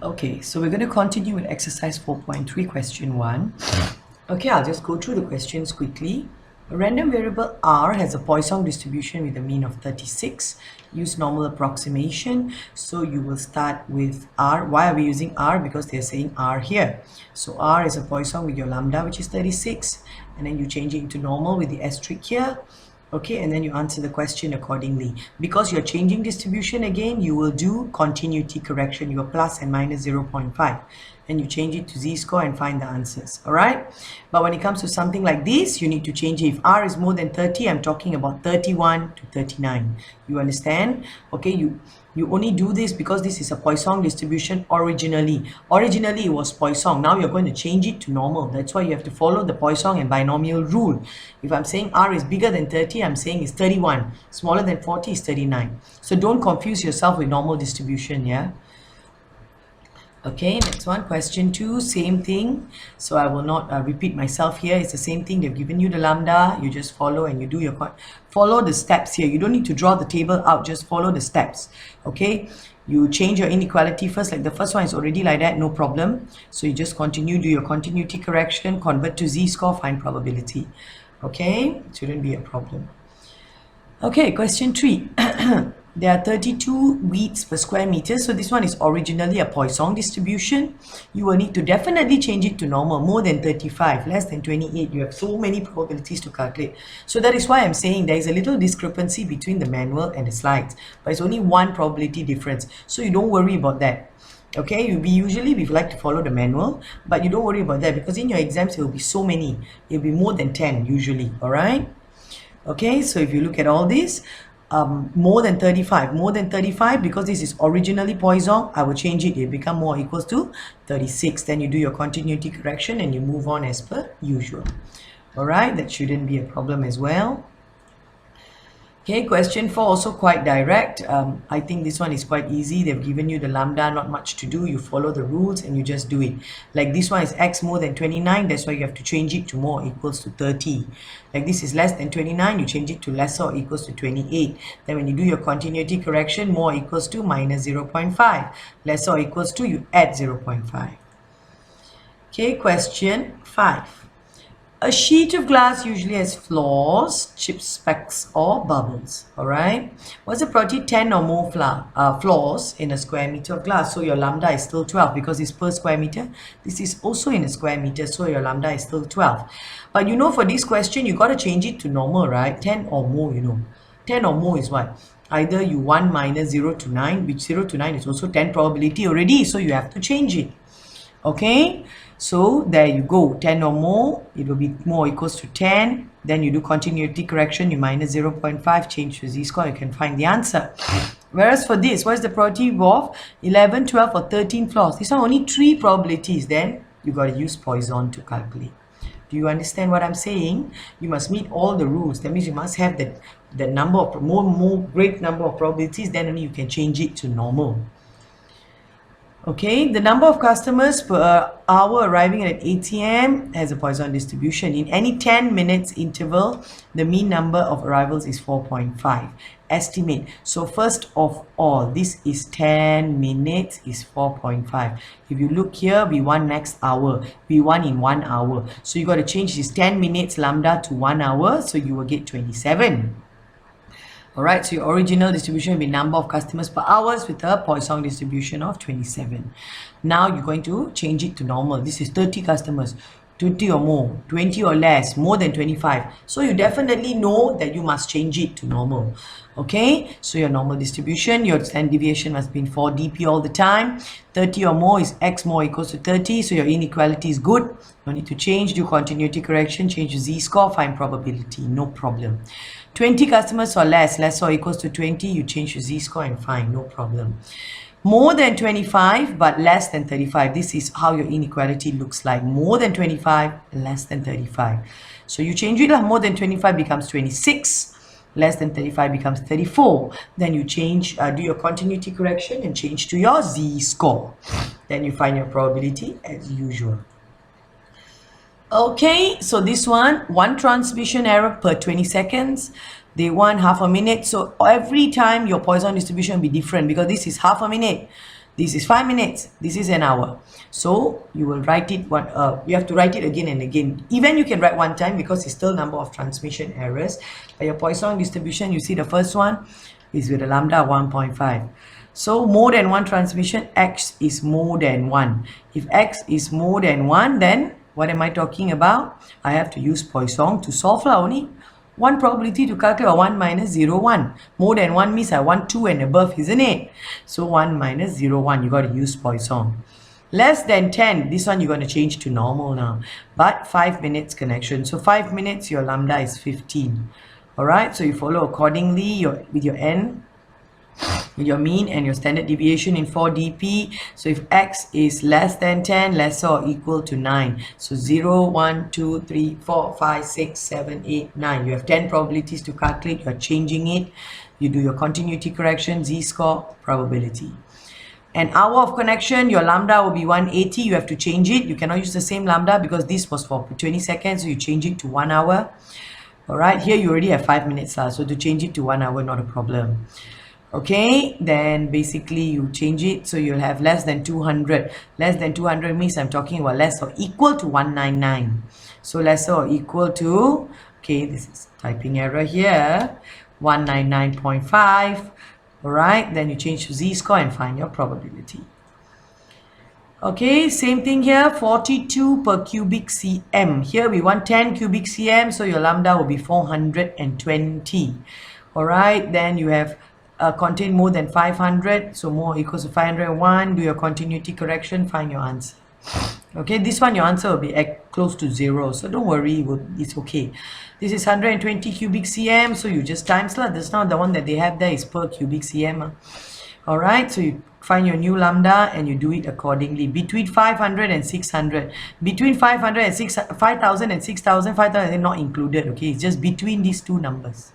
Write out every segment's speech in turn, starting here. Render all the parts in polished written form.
Okay, so we're going to continue with exercise 4.3, question 1. Okay, I'll just go through the questions quickly. A random variable r has a Poisson distribution with a mean of 36. Use normal approximation. So you will start with r. Why are we using r? Because they're saying r here. So r is a Poisson with your lambda, which is 36. And then you change it into normal with the asterisk here. Okay, and then you answer the question accordingly. Because you're changing distribution again, you will do continuity correction, your plus and minus 0.5. And you change it to z-score and find the answers, all right? But when it comes to something like this, you need to change it. If r is more than 30, I'm talking about 31 to 39. You understand? Okay, you only do this because this is a Poisson distribution originally. Originally, it was Poisson. Now you're going to change it to normal. That's why you have to follow the Poisson and binomial rule. If I'm saying r is bigger than 30, I'm saying it's 31. Smaller than 40 is 39. So don't confuse yourself with normal distribution, yeah? Okay, next one, question 2, same thing. So I will not repeat myself here. It's the same thing. They've given you the lambda. You just follow and you do your follow the steps here. You don't need to draw the table out. Just follow the steps. Okay, you change your inequality first. Like the first one is already like that, no problem. So you just continue, do your continuity correction, convert to z-score, find probability. Okay, it shouldn't be a problem. Okay, question 3. There are 32 wheats per square meter. So this one is originally a Poisson distribution. You will need to definitely change it to normal, more than 35, less than 28. You have so many probabilities to calculate. So that is why I'm saying there is a little discrepancy between the manual and the slides. But it's only one probability difference. So you don't worry about that. Okay, usually we like to follow the manual, but you don't worry about that because in your exams, it will be so many. It will be more than 10 usually, all right? Okay, so if you look at all this, more than 35 because this is originally Poisson, I will change it. It become more equals to 36. Then you do your continuity correction and you move on as per usual. All right, that shouldn't be a problem as well. Okay, question 4 also quite direct. I think this one is quite easy. They've given you the lambda, not much to do. You follow the rules and you just do it. Like this one is x more than 29. That's why you have to change it to more equals to 30. Like this is less than 29. You change it to lesser or equals to 28. Then when you do your continuity correction, more equals to minus 0.5. Lesser or equals to, you add 0.5. Okay, question 5. A sheet of glass usually has flaws, chips, specks, or bubbles. All right. What's the probability 10 or more flaws in a square meter of glass? So your lambda is still 12 because it's per square meter. This is also in a square meter, so your lambda is still 12. But you know, for this question, you got to change it to normal, right? 10 or more, you know. 10 or more is what? Either you 1 minus 0 to 9, which 0 to 9 is also 10 probability already, so you have to change it. Okay, so there you go, 10 or more, it will be more equals to 10. Then you do continuity correction, you minus 0.5, change to z-score, you can find the answer. Whereas for this, what is the probability of 11, 12 or 13 flaws? These are only 3 probabilities. Then you got to use Poisson to calculate. Do you understand what I'm saying? You must meet all the rules. That means you must have the number of more great number of probabilities, then only you can change it to normal. Okay, the number of customers per hour arriving at an ATM has a Poisson distribution. In any 10 minutes interval, the mean number of arrivals is 4.5. Estimate. So first of all, this is 10 minutes is 4.5. If you look here, we want next hour. We want in 1 hour. So you got to change this 10 minutes lambda to 1 hour. So you will get 27. Alright, so your original distribution will be number of customers per hours with a Poisson distribution of 27. Now you're going to change it to normal. This is 30 customers, 20 or more, 20 or less, more than 25. So you definitely know that you must change it to normal. Okay, so your normal distribution, your standard deviation must be in 4 dp all the time. 30 or more is x more equals to 30, so your inequality is good. No need to change, do continuity correction, change to z-score, find probability, no problem. 20 customers or less or equals to 20, you change to z-score and find, no problem. More than 25 but less than 35, this is how your inequality looks like. More than 25, less than 35. So you change it, more than 25 becomes 26, less than 35 becomes 34. Then you change, do your continuity correction and change to your z-score. Then you find your probability as usual. Okay, so this one transmission error per 20 seconds. They want half a minute. So every time your Poisson distribution will be different because this is half a minute. This is 5 minutes. This is an hour. So you will write it you have to write it again and again. Even you can write one time because it's still number of transmission errors. But your Poisson distribution, you see the first one is with a lambda 1.5. So more than one transmission, x is more than 1. If x is more than 1, then what am I talking about? I have to use Poisson to solve only. One probability to calculate 1 minus 0, 1. More than 1 means I want 2 and above, isn't it? So 1 minus 0, 1. You got to use Poisson. Less than 10, this one you're going to change to normal now. But 5 minutes connection. So 5 minutes, your lambda is 15. Alright, so you follow accordingly with your n, with your mean and your standard deviation in 4dp. So if x is less than 10, lesser or equal to 9. So 0, 1, 2, 3, 4, 5, 6, 7, 8, 9. You have 10 probabilities to calculate. You are changing it. You do your continuity correction, z-score, probability. An hour of connection, your lambda will be 180. You have to change it. You cannot use the same lambda because this was for 20 seconds. So you change it to 1 hour. Alright, here you already have 5 minutes. So to change it to 1 hour, not a problem. Okay, then basically you change it, so you'll have less than 200. Less than 200 means I'm talking about less or equal to 199. So lesser or equal to, okay, this is typing error here, 199.5. Alright, then you change to z-score and find your probability. Okay, same thing here, 42 per cubic cm. Here we want 10 cubic cm, so your lambda will be 420. Alright, then you have contain more than 500, so more equals to 501. Do your continuity correction, find your answer. Okay, this one your answer will be close to 0, so don't worry, it's okay. This is 120 cubic cm, so you just times lah. That's not the one that they have there is per cubic cm. Alright, so you find your new lambda and you do it accordingly. Between 500 and 600. Between 500 and 5,000 and 6,000, 5,000 is not included, okay? It's just between these two numbers.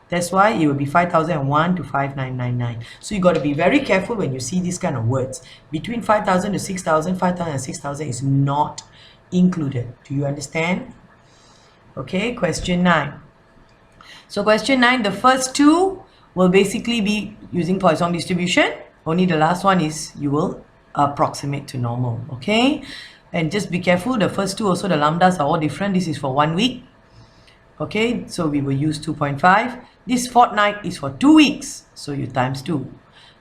That's why it will be 5,001 to 5,999. So you got to be very careful when you see these kind of words. Between 5,000 to 6,000, 5,000 and 6,000 is not included. Do you understand? Okay, question 9. So question 9, the first two will basically be using Poisson distribution. Only the last one is you will approximate to normal. Okay, and just be careful. The first two also, the lambdas are all different. This is for 1 week. Okay, so we will use 2.5. This fortnight is for 2 weeks, so you times 2.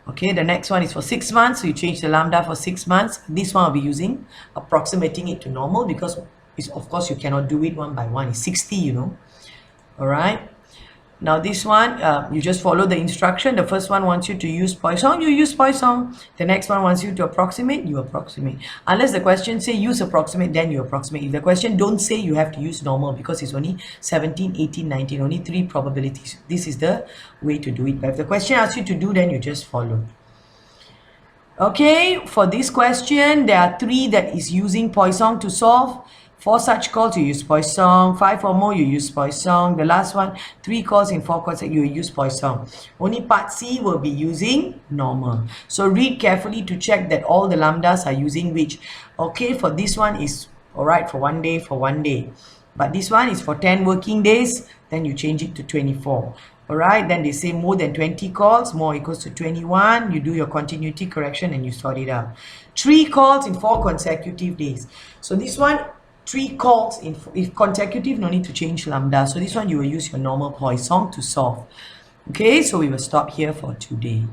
Okay, the next one is for 6 months, so you change the lambda for 6 months. This one will be using approximating it to normal because it's, of course you cannot do it one by one. It's 60, you know. Alright. Now this one, you just follow the instruction. The first one wants you to use Poisson, you use Poisson. The next one wants you to approximate, you approximate. Unless the question say use approximate, then you approximate. If the question don't say you have to use normal because it's only 17, 18, 19, only 3 probabilities. This is the way to do it. But if the question asks you to do, then you just follow. Okay, for this question, there are 3 that is using Poisson to solve. 4 such calls, you use Poisson. 5 or more, you use Poisson. The last one, 3 calls in 4 calls, you use Poisson. Only part C will be using normal. So read carefully to check that all the lambdas are using which. Okay, for this one is alright for 1 day, for 1 day. But this one is for 10 working days, then you change it to 24. Alright, then they say more than 20 calls, more equals to 21. You do your continuity correction and you sort it out. 3 calls in 4 consecutive days. So this one, 3 calls in if consecutive, no need to change lambda. So this one you will use your normal Poisson to solve. Okay, so we will stop here for today.